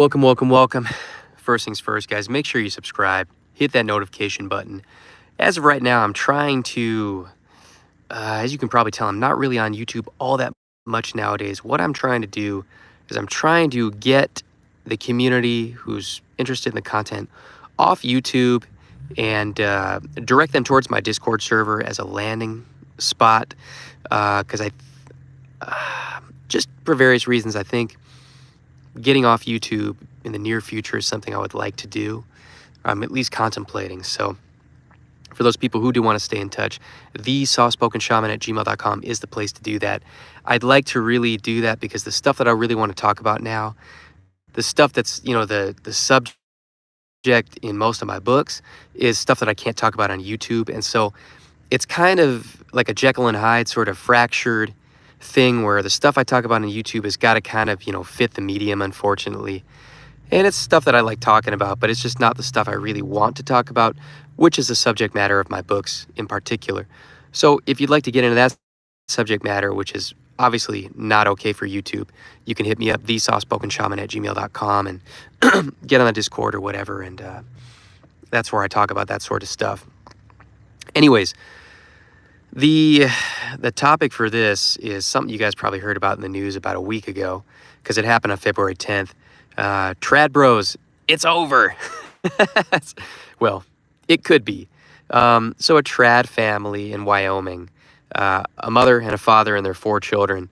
Welcome, welcome, welcome. First things first, guys, make sure you subscribe, hit that notification button. As of right now, I'm trying to, as you can probably tell, I'm not really on YouTube all that much nowadays. What I'm trying to do is I'm trying to get the community who's interested in the content off YouTube and direct them towards my Discord server as a landing spot. Because just for various reasons, I think getting off YouTube in the near future is something I would like to do. I'm at least contemplating. So for those people who do want to stay in touch, thesoftspokenshaman@gmail.com is the place to do that. I'd like to really do that because the stuff that I really want to talk about now, the stuff that's, the subject in most of my books is stuff that I can't talk about on YouTube. And so it's kind of like a Jekyll and Hyde sort of fractured thing where the stuff I talk about on YouTube has got to kind of, fit the medium, unfortunately. And it's stuff that I like talking about, but it's just not the stuff I really want to talk about, which is the subject matter of my books in particular. So if you'd like to get into that subject matter, which is obviously not okay for YouTube, you can hit me up, thesoftspokenshaman@gmail.com, and get on the Discord or whatever, and that's where I talk about that sort of stuff. Anyways, the topic for this is something you guys probably heard about in the news about a week ago, because it happened on February 10th. Trad Bros, it's over. Well, it could be. So a trad family in Wyoming, a mother and a father and their 4 children,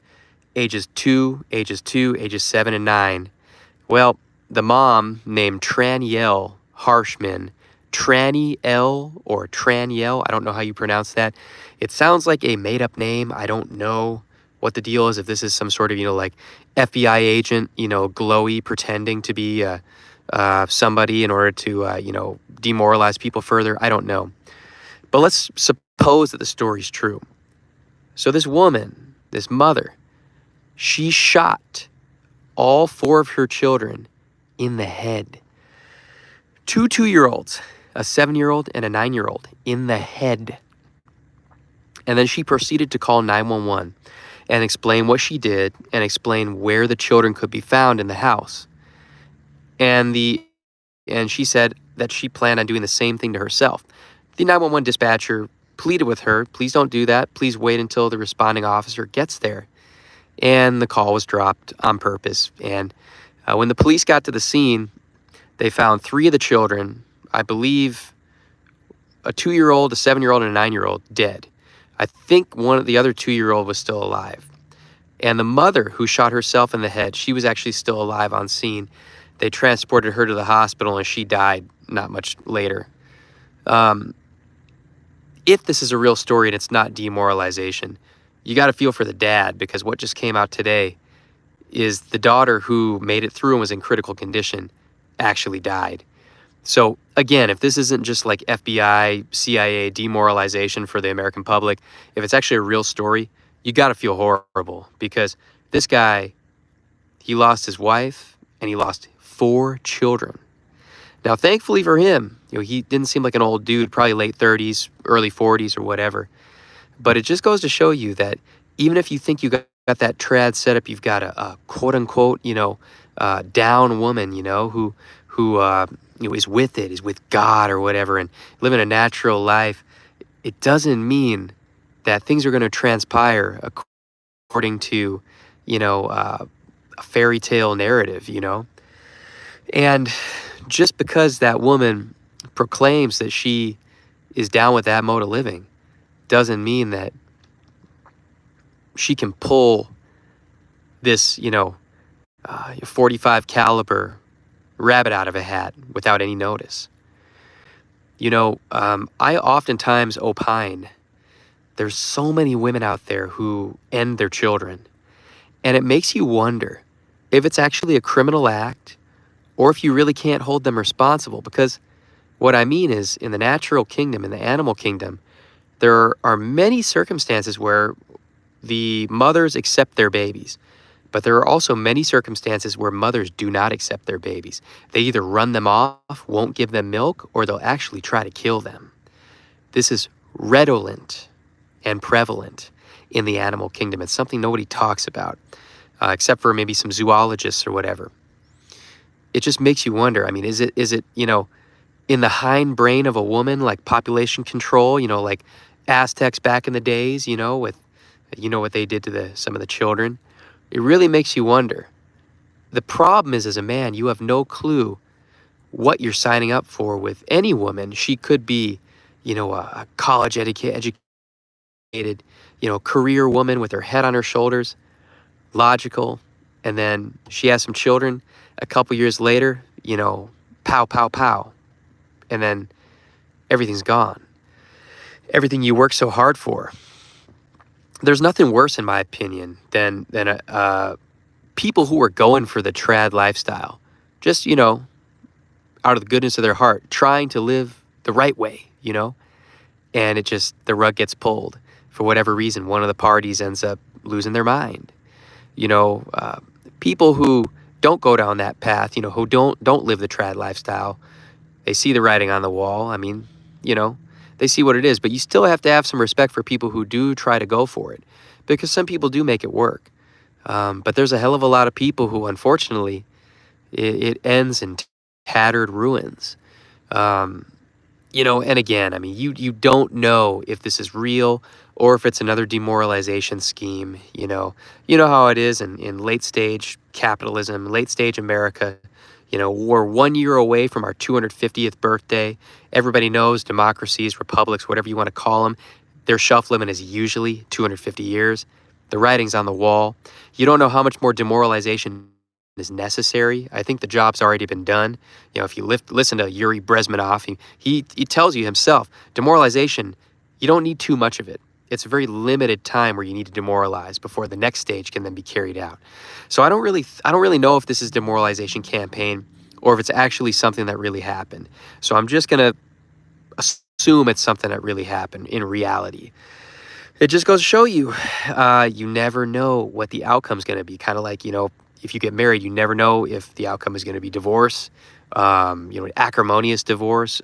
ages 2, ages 7, and 9. Well, the mom, named Tranielle Harshman, Tranielle or Tranielle, I don't know how you pronounce that. It sounds like a made-up name. I don't know what the deal is, if this is some sort of, like FBI agent, glowy, pretending to be somebody in order to, demoralize people further. I don't know. But let's suppose that the story's true. So this woman, this mother, she shot all 4 of her children in the head. 2 2-year-olds, a 7-year-old and a 9-year-old, in the head. And then she proceeded to call 911 and explain what she did and explain where the children could be found in the house. And she said that she planned on doing the same thing to herself. The 911 dispatcher pleaded with her, please don't do that. Please wait until the responding officer gets there. And the call was dropped on purpose. And when the police got to the scene, they found 3 of the children, I believe a 2-year-old, a 7-year-old, and a 9-year-old, dead. I think one of the other 2-year-old was still alive. And the mother who shot herself in the head, she was actually still alive on scene. They transported her to the hospital and she died not much later. If this is a real story and it's not demoralization, you got to feel for the dad, because what just came out today is the daughter who made it through and was in critical condition actually died. So again, if this isn't just like FBI, CIA demoralization for the American public, if it's actually a real story, you got to feel horrible, because this guy, he lost his wife and he lost 4 children. Now, thankfully for him, he didn't seem like an old dude, probably late 30s, early 40s or whatever. But it just goes to show you that even if you think you got that trad setup, you've got a quote unquote, down woman, who is with it, is with God or whatever, and living a natural life, it doesn't mean that things are going to transpire according to, a fairy tale narrative, And just because that woman proclaims that she is down with that mode of living doesn't mean that she can pull this, 45 caliber rabbit out of a hat without any notice. I oftentimes opine there's so many women out there who end their children, and it makes you wonder if it's actually a criminal act or if you really can't hold them responsible. Because what I mean is, in the natural kingdom, in the animal kingdom, there are many circumstances where the mothers accept their babies. But there are also many circumstances where mothers do not accept their babies. They either run them off, won't give them milk, or they'll actually try to kill them. This is redolent and prevalent in the animal kingdom. It's something nobody talks about, except for maybe some zoologists or whatever. it just makes you wonder. I mean, is it, in the hind brain of a woman, like population control, like Aztecs back in the days, with, what they did to some of the children? It really makes you wonder. The problem is, as a man, you have no clue what you're signing up for with any woman. She could be, a educated, career woman with her head on her shoulders, logical, and then she has some children. A couple years later, pow, pow, pow, and then everything's gone. Everything you worked so hard for. There's nothing worse, in my opinion, than people who are going for the trad lifestyle, just out of the goodness of their heart, trying to live the right way, and the rug gets pulled for whatever reason. One of the parties ends up losing their mind. You know, People who don't go down that path, who don't live the trad lifestyle, they see the writing on the wall. I mean, they see what it is, but you still have to have some respect for people who do try to go for it, because some people do make it work. But there's a hell of a lot of people who, unfortunately, it ends in tattered ruins. And again, I mean, you don't know if this is real or if it's another demoralization scheme. You know how it is in late stage capitalism, late stage America. We're 1 year away from our 250th birthday. Everybody knows democracies, republics, whatever you want to call them, their shelf limit is usually 250 years. The writing's on the wall. You don't know how much more demoralization is necessary. I think the job's already been done. If you listen to Yuri Brezmenov, he tells you himself, demoralization, you don't need too much of it. It's a very limited time where you need to demoralize before the next stage can then be carried out. So I don't really know if this is demoralization campaign or if it's actually something that really happened. So I'm just going to assume it's something that really happened in reality. It just goes to show you, you never know what the outcome's going to be. Kind of like, if you get married, you never know if the outcome is going to be divorce, acrimonious divorce,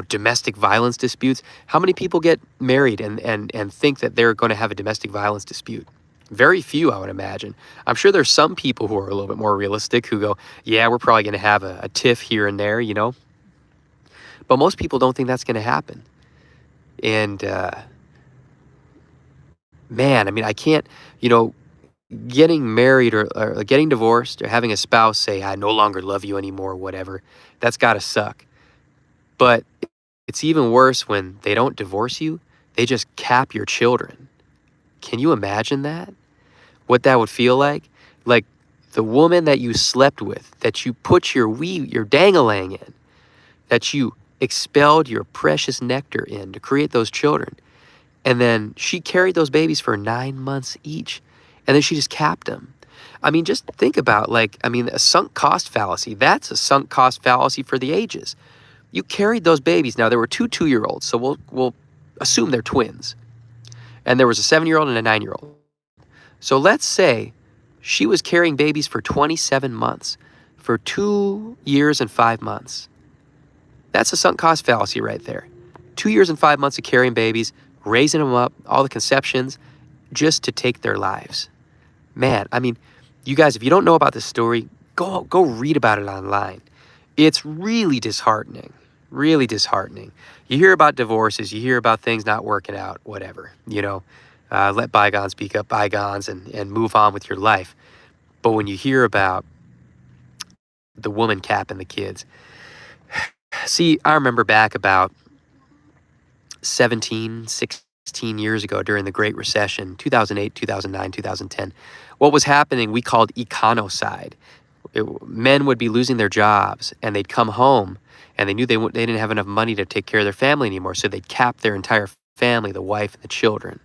domestic violence disputes. How many people get married and think that they're going to have a domestic violence dispute? Very few, I would imagine. I'm sure there's some people who are a little bit more realistic who go, yeah, we're probably going to have a tiff here and there, But most people don't think that's going to happen. And, man, I mean, I can't, getting married or getting divorced or having a spouse say, I no longer love you anymore, whatever, that's got to suck. But it's even worse when they don't divorce you, they just cap your children. Can you imagine that? What that would feel like? Like the woman that you slept with, that you put your dang-a-lang in, that you expelled your precious nectar in to create those children. And then she carried those babies for 9 months each. And then she just capped them. I mean, just think about a sunk cost fallacy. That's a sunk cost fallacy for the ages. You carried those babies. Now, there were two 2-year-olds, so we'll assume they're twins. And there was a 7-year-old and a 9-year-old. So let's say she was carrying babies for 27 months, for 2 years and 5 months. That's a sunk cost fallacy right there. 2 years and 5 months of carrying babies, raising them up, all the conceptions, just to take their lives. Man, I mean, you guys, if you don't know about this story, go read about it online. It's really disheartening. Really disheartening. You hear about divorces, you hear about things not working out, whatever, let bygones be bygones and move on with your life. But when you hear about the woman capping the kids, see, I remember back about 16 years ago during the Great Recession, 2008, 2009, 2010, what was happening we called econocide. Men would be losing their jobs and they'd come home and they knew they didn't have enough money to take care of their family anymore, so they'd cap their entire family, the wife and the children.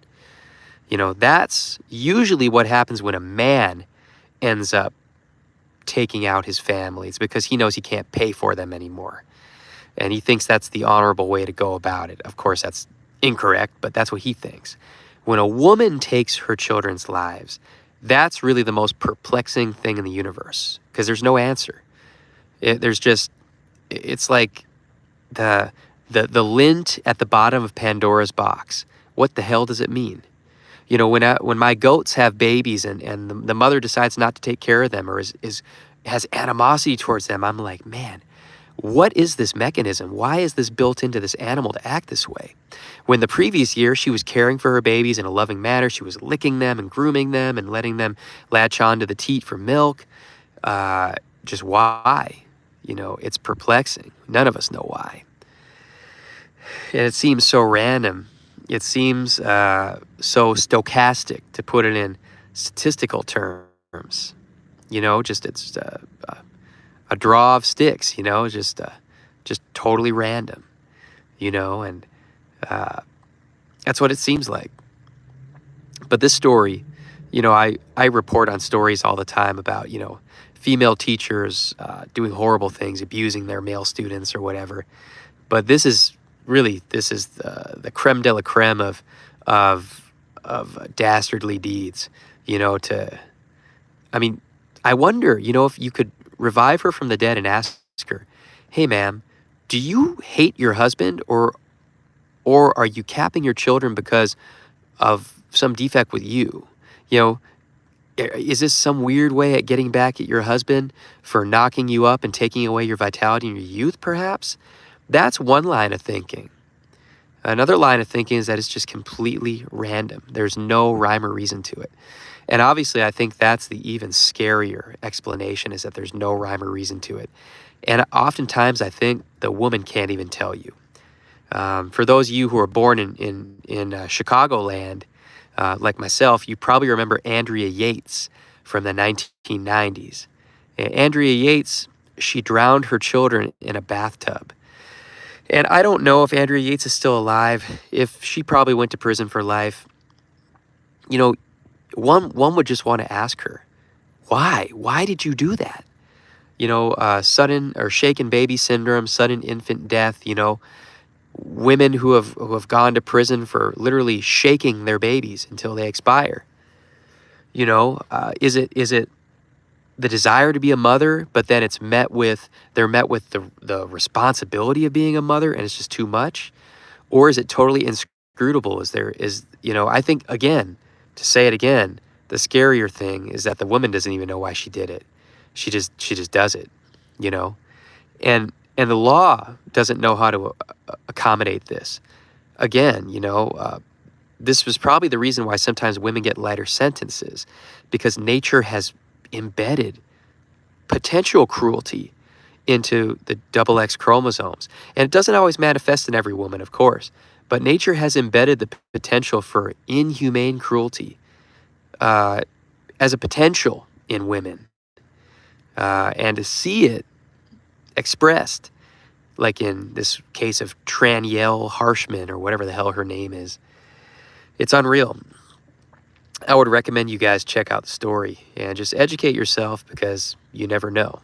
That's usually what happens when a man ends up taking out his family. It's because he knows he can't pay for them anymore. And he thinks that's the honorable way to go about it. Of course, that's incorrect, but that's what he thinks. When a woman takes her children's lives, that's really the most perplexing thing in the universe, because there's no answer. It's like the lint at the bottom of Pandora's box. What the hell does it mean? When my goats have babies and the mother decides not to take care of them or is has animosity towards them. I'm like, man, what is this mechanism? Why is this built into this animal to act this way? When the previous year she was caring for her babies in a loving manner, she was licking them and grooming them and letting them latch on to the teat for milk. Just why? It's perplexing. None of us know why. And it seems so random. It seems so stochastic, to put it in statistical terms. Just it's a draw of sticks. Just totally random. And that's what it seems like. But this story, I report on stories all the time about female teachers doing horrible things, abusing their male students or whatever. But this is the creme de la creme of dastardly deeds. I wonder, if you could revive her from the dead and ask her, "Hey, ma'am, do you hate your husband, or are you capping your children because of some defect with you? Is this some weird way at getting back at your husband for knocking you up and taking away your vitality and your youth, perhaps?" That's one line of thinking. Another line of thinking is that it's just completely random. There's no rhyme or reason to it. And obviously, I think that's the even scarier explanation, is that there's no rhyme or reason to it. And oftentimes, I think the woman can't even tell you. For those of you who are born in Chicagoland, like myself, you probably remember Andrea Yates from the 1990s. Andrea Yates, she drowned her children in a bathtub. And I don't know if Andrea Yates is still alive, if she probably went to prison for life. One would just want to ask her, why? Why did you do that? Sudden or shaken baby syndrome, sudden infant death, women who have gone to prison for literally shaking their babies until they expire. Is it the desire to be a mother, but then they're met with the responsibility of being a mother, and it's just too much? Or is it totally inscrutable? I think, again, to say it again, the scarier thing is that the woman doesn't even know why she did it. She just does it, and the law doesn't know how to accommodate this. Again, this was probably the reason why sometimes women get lighter sentences, because nature has embedded potential cruelty into the XX chromosomes. And it doesn't always manifest in every woman, of course, but nature has embedded the potential for inhumane cruelty as a potential in women. And to see it expressed, like in this case of Tranielle Harshman, or whatever the hell her name is, it's unreal. I would recommend you guys check out the story and just educate yourself, because you never know.